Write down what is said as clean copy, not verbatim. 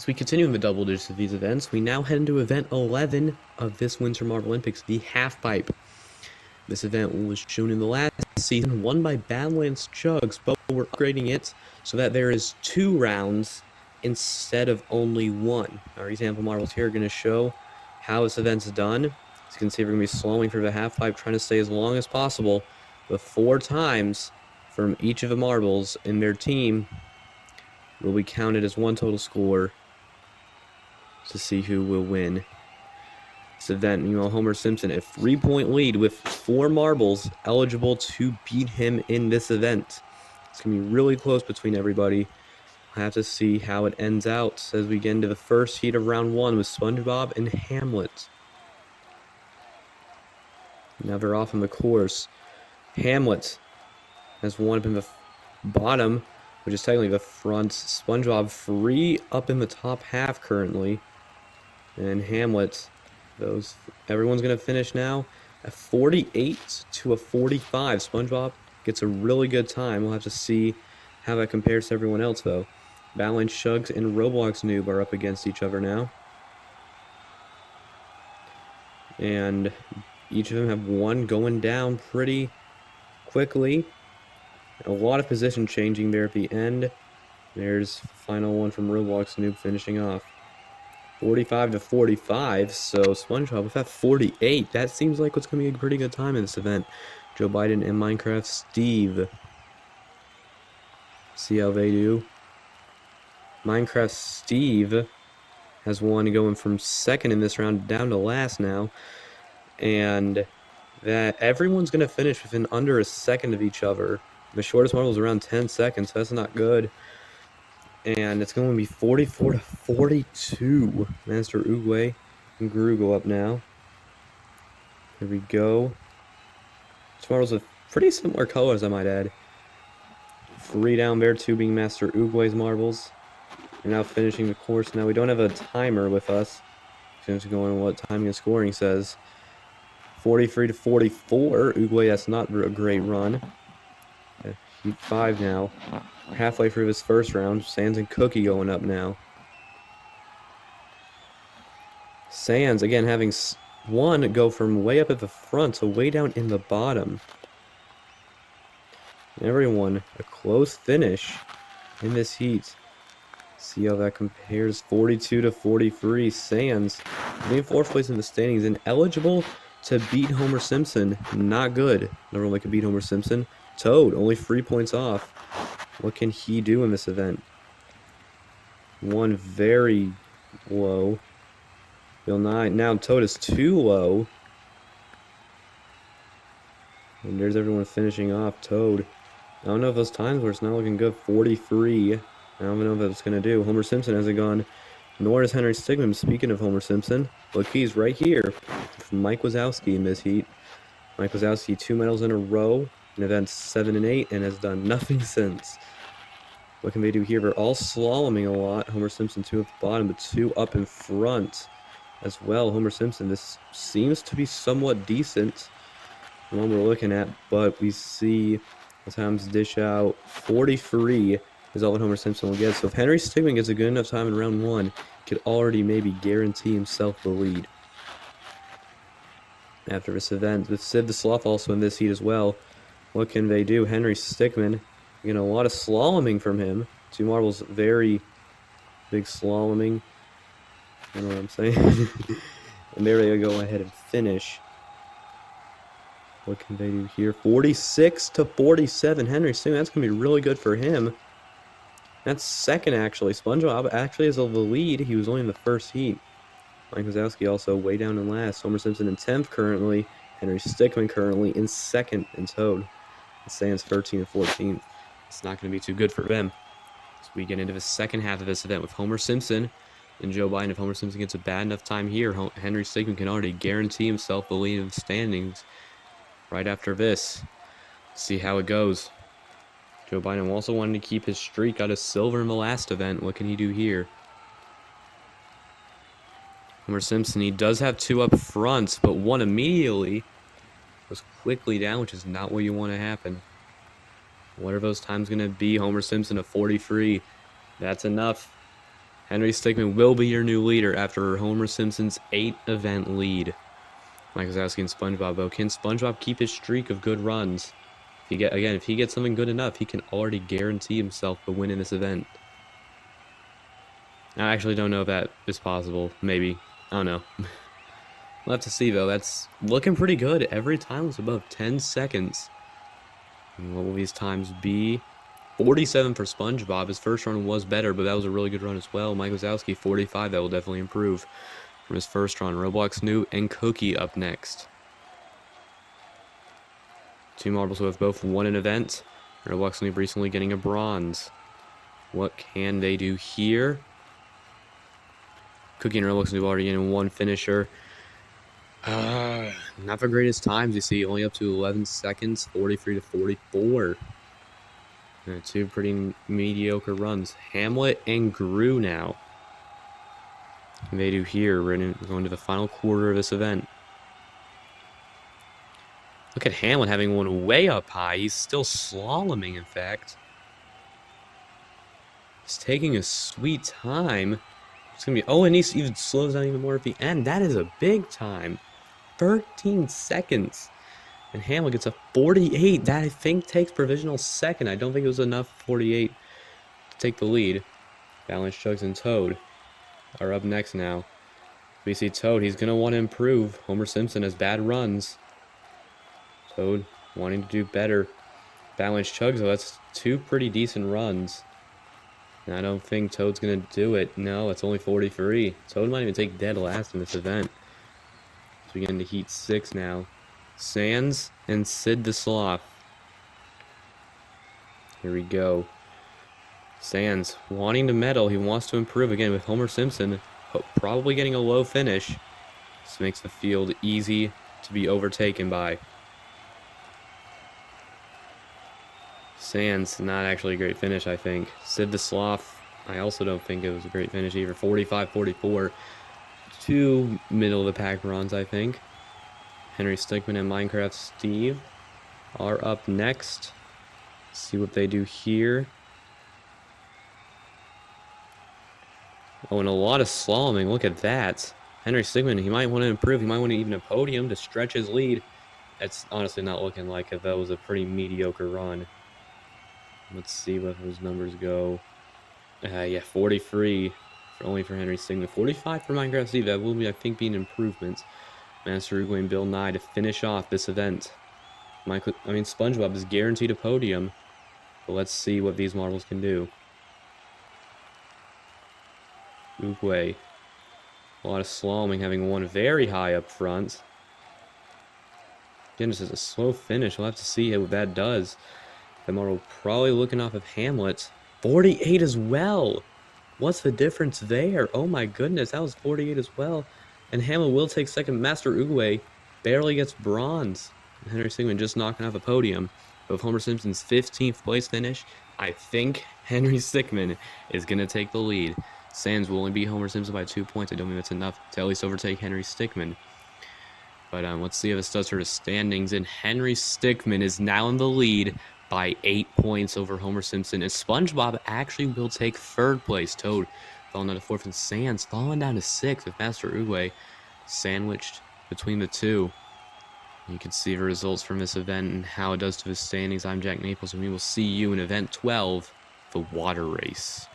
As we continue in the double digits of these events, we now head into event 11 of this Winter Marbolympics, the Halfpipe. This event was shown in the last season, won by Badlands Chugs, but we're upgrading it so that there is 2 rounds instead of only 1. Our example marbles here are going to show how this event's done. As you can see, we're going to be slowing through the halfpipe, trying to stay as long as possible, but 4 times from each of the marbles in their team will be counted as 1 total score to see who will win this event. Meanwhile, Homer Simpson, a 3-point lead with 4 marbles eligible to beat him in this event. It's going to be really close between everybody. I have to see how it ends out as we get into the first heat of round 1 with SpongeBob and Hamlet. Now they're off on the course. Hamlet has one up in the bottom, which is technically the front. SpongeBob free up in the top half currently. And Hamlet, everyone's going to finish now at 48 to a 45. SpongeBob gets a really good time. We'll have to see how that compares to everyone else, though. Balance Shugs and Roblox Noob are up against each other now. And each of them have one going down pretty quickly. A lot of position changing there at the end. There's the final one from Roblox Noob finishing off. 45 to 45, so SpongeBob with that 48. That seems like what's going to be a pretty good time in this event. Joe Biden and Minecraft Steve. See how they do. Minecraft Steve has one going from second in this round down to last now. And that everyone's going to finish within under a second of each other. The shortest marble is around 10 seconds, so that's not good. And it's going to be 44 to 42. Master Oogway and Gru go up now. Here we go. This marble's with pretty similar colors, I might add. 3 down there, 2 being Master Oogway's marbles. We're now finishing the course. Now we don't have a timer with us. Just going on what timing and scoring says. 43 to 44. Oogway, that's not a great run. Heat 5 now. We're halfway through this first round. Sans and Cookie going up now. Sans, again, having one go from way up at the front to way down in the bottom. Everyone, a close finish in this heat. See how that compares. 42 to 43. Sans, in 4th place in the standings and eligible to beat Homer Simpson. Not good. No one could beat Homer Simpson. Toad, only 3 points off. What can he do in this event? One very low. Bill 9. Now Toad is too low. And there's everyone finishing off. Toad. I don't know if those times where it's not looking good. 43. I don't know what it's going to do. Homer Simpson hasn't gone. Nor is Henry Stigman. Speaking of Homer Simpson, look, he's right here. Mike Wazowski in this heat. Mike Wazowski, 2 medals in a row in events 7 and 8, and has done nothing since. What can they do here? They're all slaloming a lot. Homer Simpson 2 at the bottom, but 2 up in front as well. Homer Simpson, this seems to be somewhat decent, the one we're looking at, but we see the times dish out. 43 is all that Homer Simpson will get. So if Henry Stigman gets a good enough time in round 1, he could already maybe guarantee himself the lead. After this event, with Sid the Sloth also in this heat as well. What can they do? Henry Stickmin, a lot of slaloming from him. 2 marbles, very big slaloming. You know what I'm saying? And there they go ahead and finish. What can they do here? 46 to 47. Henry Stickmin, that's going to be really good for him. That's second, actually. SpongeBob actually has the lead. He was only in the first heat. Mike Wazowski also way down in last. Homer Simpson in 10th currently. Henry Stickmin currently in 2nd in Toad. Sans 13 and 14. It's not going to be too good for them. So we get into the second half of this event with Homer Simpson and Joe Biden. If Homer Simpson gets a bad enough time here, Henry Stickmin can already guarantee himself the lead in the standings right after this. See how it goes. Joe Biden also wanted to keep his streak out of silver in the last event. What can he do here? Homer Simpson, he does have 2 up front, but 1 immediately was quickly down, which is not what you want to happen. What are those times going to be? Homer Simpson, a 43. That's enough. Henry Stickmin will be your new leader after Homer Simpson's 8-event lead. Mike Wazowski and SpongeBob, though. Can SpongeBob keep his streak of good runs? If he gets something good enough, he can already guarantee himself a win in this event. I actually don't know if that is possible. Maybe. I don't know. We'll have to see, though. That's looking pretty good. Every time was above 10 seconds. And what will these times be? 47 for SpongeBob. His first run was better, but that was a really good run as well. Mike Wazowski, 45. That will definitely improve from his first run. Roblox Newt and Cookie up next. Two marbles who have both won an event. Roblox Newt recently getting a bronze. What can they do here? Cookie and Roblox Newt already getting one finisher. Not the greatest times, you see. Only up to 11 seconds, 43 to 44. Two pretty mediocre runs. Hamlet and Gru now. What can they do here? We're going to the final quarter of this event. Look at Hamlet having one way up high. He's still slaloming, in fact. He's taking a sweet time. It's going to be... Oh, and he even slows down even more at the end. That is a big time. 13 seconds. And Hamlet gets a 48. That, I think, takes provisional second. I don't think it was enough 48 to take the lead. Balance Chugs and Toad are up next now. We see Toad. He's going to want to improve. Homer Simpson has bad runs. Toad wanting to do better. Balance Chugs, though, that's two pretty decent runs. And I don't think Toad's going to do it. No, it's only 43. Toad might even take dead last in this event. So we get into Heat 6 now. Sans and Sid the Sloth. Here we go. Sans wanting to medal. He wants to improve again with Homer Simpson. Probably getting a low finish. This makes the field easy to be overtaken by. Sans, not actually a great finish, I think. Sid the Sloth, I also don't think it was a great finish either. 45-44. Two middle-of-the-pack runs, I think. Henry Stickmin and Minecraft Steve are up next. See what they do here. Oh, and a lot of slaloming. Look at that. Henry Stickmin, he might want to improve. He might want to even a podium to stretch his lead. It's honestly not looking like it. That was a pretty mediocre run. Let's see what those numbers go. Yeah, 43 only for Henry Stickmin. 45 for Minecraft Steve. That will be, I think, be an improvement. Master Uruguay and Bill Nye to finish off this event. SpongeBob is guaranteed a podium. But let's see what these marbles can do. Uruguay. A lot of slaloming, having one very high up front. Again, this is a slow finish. We'll have to see what that does. That marble probably looking off of Hamlet. 48 as well. What's the difference there? Oh my goodness, that was 48 as well. And Hamlet will take second. Master Uruguay barely gets bronze. And Henry Stickmin just knocking off a podium. But with Homer Simpson's 15th place finish, I think Henry Stickmin is going to take the lead. Sans will only beat Homer Simpson by 2 points. I don't think that's enough to at least overtake Henry Stickmin. But let's see if this does for the standings. And Henry Stickmin is now in the lead by 8 points over Homer Simpson. And SpongeBob actually will take third place. Toad falling down to fourth, and Sans falling down to sixth with Master Uruguay sandwiched between the two. You can see the results from this event and how it does to the standings. I'm Jack Naples, and we will see you in event 12, the water race.